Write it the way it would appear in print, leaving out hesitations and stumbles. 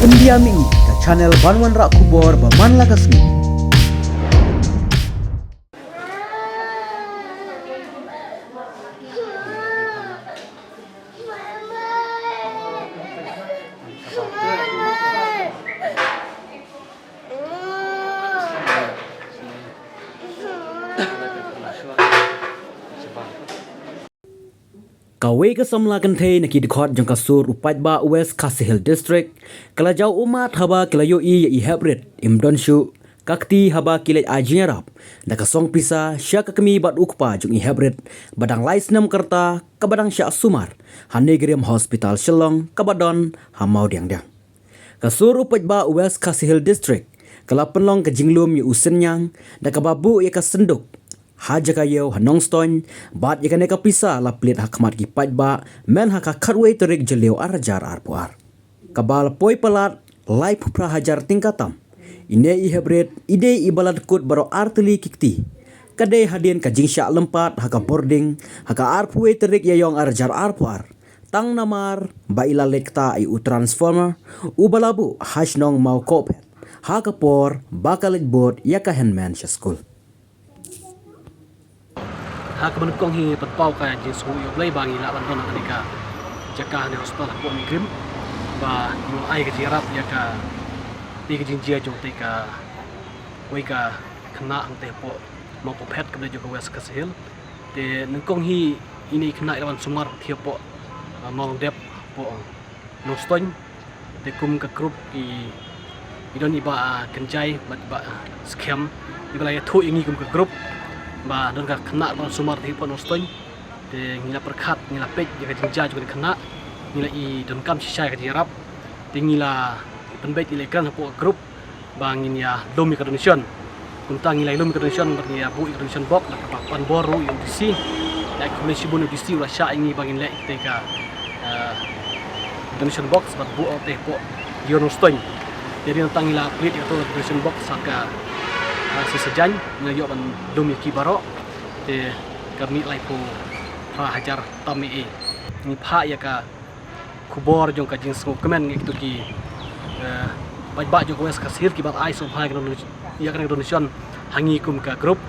India Ming ke channel Banwan Rak Kubor Baman Lagasmi. Kawai ke samlakan thei na ki dikhot jang kasur upat ba West Kasihil District kala jau umat haba kala yo I hebrit imdon shu kakti haba kile ajinarap da kasong pisa sya kakmi bat ukpa jung hebrit badang laisnam kerta kabadang sya sumar hanegriam hospital Shillong kabadon hamau diang kasur upat ba West Kasihil District kala penlong ke jinglum yu usenyang da kababu ya kasenduk Haja kayo hanong ston bat yakane ka pisa la plit hakmat ki pajba men haka kharwei terik jeleu arajar arpuar kabal poi pelat lai phupra hajar tingkatam ine I hebret ide I balad kut baro arteli kikti kade hadien ka jingsha lempat haka boarding haka arpuei terik yayong arajar arpuar tang namar baila lekta I u transformer u balabu hasnong mau kopet haka por bakalit bot yaka handman sha school hak menukong hi patpau ka jin su yo blai bangi la ban don ka jaka ne hospital ko mi grim ba yo ai ka jirap ya ka ti ka jin jia jo te ka wei ka khna ang te po mo ko phet ka jo West Kasihil te nukong hi ini khna lawan sumar thia po mong dep po no ston te kum ka group I don iba kenjai ba scam ibla ya thu ingi kum ka group ba don ka kena ban sumar ti pon ostoi te ngila perkhat ngila pek jaga jingja juga kena ngila I don kam sisai ka jirap te ngila penbait ilekan po group bangin ya domi ka donation kunta ngila domi ka donation bagi ya bu donation box la ka pan boru yung disi ya komisi bono disi ula sya ingi bangin le te ka donation box bat bu te po yon ostoi jadi tentang ngila plate atau donation box saka si sejan ngayo ban dumi ki baro te kami lai po pra hajar tami ni pha ya ka kubor jong ka jing smo kemen ngi tu ki baj ba jong West Kasihil ki bat ai som ha ya ka donation hangi kum ka group